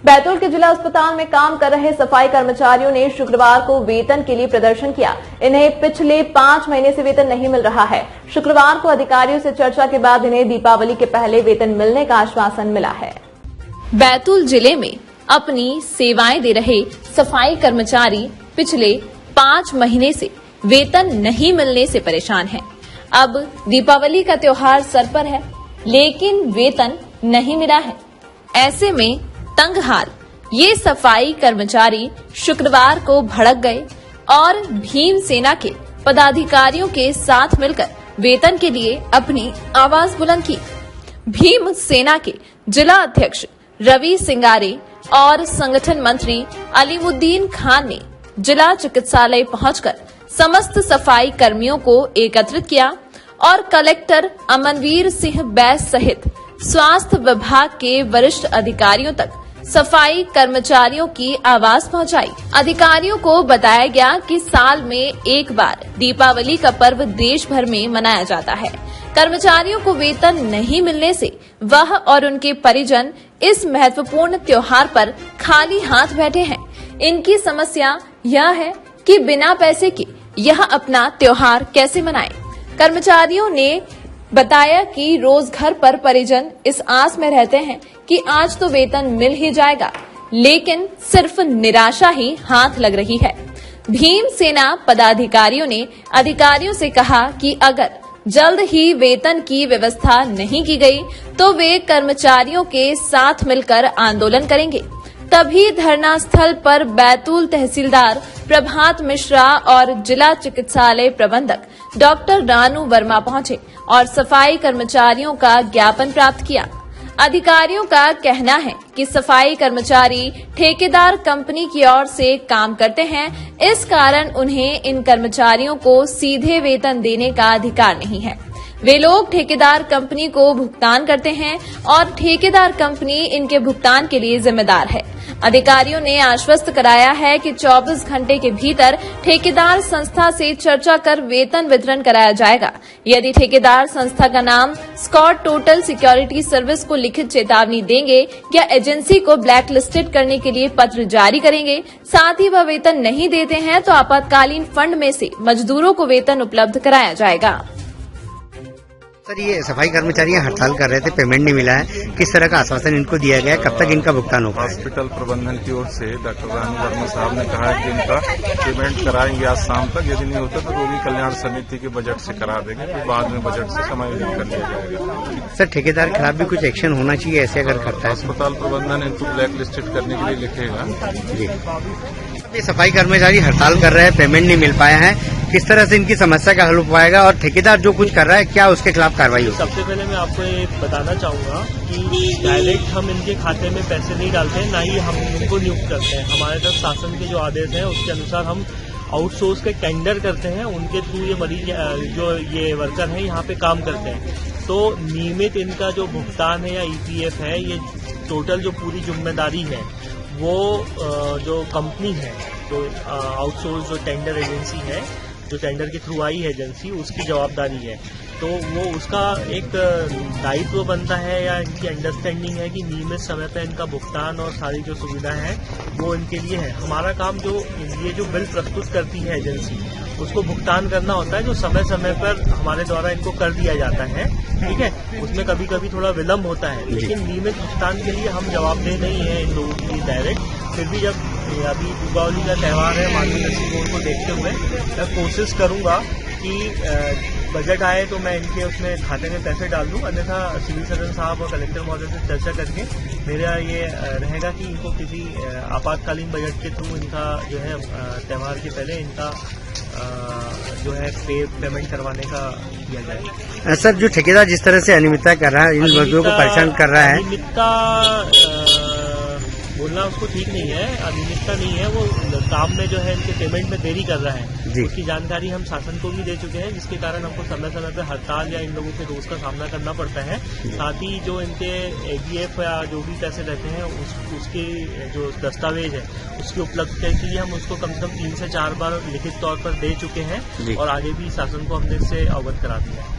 बैतूल के जिला अस्पताल में काम कर रहे सफाई कर्मचारियों ने शुक्रवार को वेतन के लिए प्रदर्शन किया। इन्हें पिछले 5 महीने से वेतन नहीं मिल रहा है। शुक्रवार को अधिकारियों से चर्चा के बाद इन्हें दीपावली के पहले वेतन मिलने का आश्वासन मिला है। बैतूल जिले में अपनी सेवाएं दे रहे सफाई कर्मचारी पिछले 5 महीने से वेतन नहीं मिलने से परेशान हैं। अब दीपावली का त्योहार सर पर है, लेकिन वेतन नहीं मिला है। ऐसे में तंग हाल ये सफाई कर्मचारी शुक्रवार को भड़क गए और भीम सेना के पदाधिकारियों के साथ मिलकर वेतन के लिए अपनी आवाज बुलंद की। भीम सेना के जिला अध्यक्ष रवि सिंगारे और संगठन मंत्री अलीमुद्दीन खान ने जिला चिकित्सालय पहुंचकर समस्त सफाई कर्मियों को एकत्रित किया और कलेक्टर अमनवीर सिंह बैस सहित स्वास्थ्य विभाग के वरिष्ठ अधिकारियों तक सफाई कर्मचारियों की आवाज पहुंचाई। अधिकारियों को बताया गया कि साल में एक बार दीपावली का पर्व देश भर में मनाया जाता है। कर्मचारियों को वेतन नहीं मिलने से वह और उनके परिजन इस महत्वपूर्ण त्योहार पर खाली हाथ बैठे हैं। इनकी समस्या यह है कि बिना पैसे के यह अपना त्योहार कैसे मनाएं। कर्मचारियों ने बताया कि रोज घर पर परिजन इस आस में रहते हैं कि आज तो वेतन मिल ही जाएगा, लेकिन सिर्फ निराशा ही हाथ लग रही है। भीम सेना पदाधिकारियों ने अधिकारियों से कहा कि अगर जल्द ही वेतन की व्यवस्था नहीं की गई तो वे कर्मचारियों के साथ मिलकर आंदोलन करेंगे। तभी धरना स्थल पर बैतूल तहसीलदार प्रभात मिश्रा और जिला चिकित्सालय प्रबंधक डॉक्टर रानू वर्मा पहुंचे और सफाई कर्मचारियों का ज्ञापन प्राप्त किया। अधिकारियों का कहना है कि सफाई कर्मचारी ठेकेदार कंपनी की ओर से काम करते हैं, इस कारण उन्हें इन कर्मचारियों को सीधे वेतन देने का अधिकार नहीं है। वे लोग ठेकेदार कंपनी को भुगतान करते हैं और ठेकेदार कंपनी इनके भुगतान के लिए जिम्मेदार है। अधिकारियों ने आश्वस्त कराया है कि 24 घंटे के भीतर ठेकेदार संस्था से चर्चा कर वेतन वितरण कराया जाएगा। यदि ठेकेदार संस्था का नाम स्कॉट टोटल सिक्योरिटी सर्विस को लिखित चेतावनी देंगे या एजेंसी को ब्लैक लिस्टेड करने के लिए पत्र जारी करेंगे, साथ ही वह वेतन नहीं देते हैं तो आपातकालीन फंड में से मजदूरों को वेतन उपलब्ध कराया जाएगा। सर, ये सफाई कर्मचारी हड़ताल कर रहे थे, पेमेंट नहीं मिला है, किस तरह का आश्वासन इनको दिया गया है, कब तक इनका भुगतान होगा? हॉस्पिटल प्रबंधन की ओर से डॉक्टर रानू वर्मा साहब ने कहा है कि इनका पेमेंट कराएंगे आज शाम तक। यदि नहीं होता तो रोगी कल्याण समिति के बजट से करा देंगे, फिर बाद में बजट से समायोजित कर लिया जाएगा। सर, ठेकेदार के खिलाफ भी कुछ एक्शन होना चाहिए ऐसे अगर करता है? अस्पताल प्रबंधन इनको ब्लैक लिस्टेड करने के लिए लिखेगा। जी, ये सफाई कर्मचारी हड़ताल कर रहे हैं, पेमेंट नहीं मिल पाया है, किस तरह से इनकी समस्या का हल हो पाएगा और ठेकेदार जो कुछ कर रहा है क्या उसके खिलाफ कार्रवाई होगी? सबसे पहले मैं आपको ये बताना चाहूंगा कि डायरेक्ट हम इनके खाते में पैसे नहीं डालते, ना ही हम इनको नियुक्त करते हैं। हमारे तरफ शासन के जो आदेश हैं उसके अनुसार हम आउटसोर्स के टेंडर करते हैं, उनके थ्रू ये मरीज जो ये वर्कर हैं यहाँ पे काम करते हैं। तो नियमित इनका जो भुगतान है या ईपीएफ है, ये टोटल जो पूरी जिम्मेदारी है वो जो कंपनी है, जो आउटसोर्स जो टेंडर एजेंसी है, जो टेंडर के थ्रू आई है एजेंसी, उसकी जवाबदारी है। तो वो उसका एक दायित्व बनता है या इनकी अंडरस्टैंडिंग है कि नियमित समय पर इनका भुगतान और सारी जो सुविधाएं हैं वो इनके लिए है। हमारा काम जो ये जो बिल प्रस्तुत करती है एजेंसी, उसको भुगतान करना होता है, जो समय समय पर हमारे द्वारा इनको कर दिया जाता है। ठीक है, उसमें कभी कभी थोड़ा विलम्ब होता है, लेकिन नियमित भुगतान के लिए हम जवाबदेह नहीं है इन लोगों के लिए डायरेक्ट। फिर भी जब अभी दीपावली का त्यौहार है, मानवीय दृष्टिकोण को देखते हुए मैं कोशिश करूंगा कि बजट आए तो मैं इनके उसमें खाते में पैसे डाल दूं, अन्यथा सिविल सर्जन साहब और कलेक्टर महोदय से चर्चा करके मेरा ये रहेगा कि इनको किसी आपातकालीन बजट के थ्रू इनका जो है त्यौहार के पहले इनका जो है पेमेंट करवाने का किया जाए। सर, जो ठेकेदार जिस तरह से अनियमितता कर रहा है, इन मजदूरों को परेशान कर रहा है, अनियमितता बोलना उसको ठीक नहीं है, अनियमितता नहीं है, वो काम में जो है इनके पेमेंट में देरी कर रहा है। उसकी जानकारी हम शासन को भी दे चुके हैं, जिसके कारण हमको समय समय पर हड़ताल या इन लोगों के रोज का सामना करना पड़ता है। साथ ही जो इनके एडीएफ या जो भी पैसे रहते हैं उसके जो दस्तावेज है उसकी उपलब्धता के लिए हम उसको कम से कम 3 से 4 बार लिखित तौर पर दे चुके हैं और आगे भी शासन को हमने इससे अवगत करा दिया है।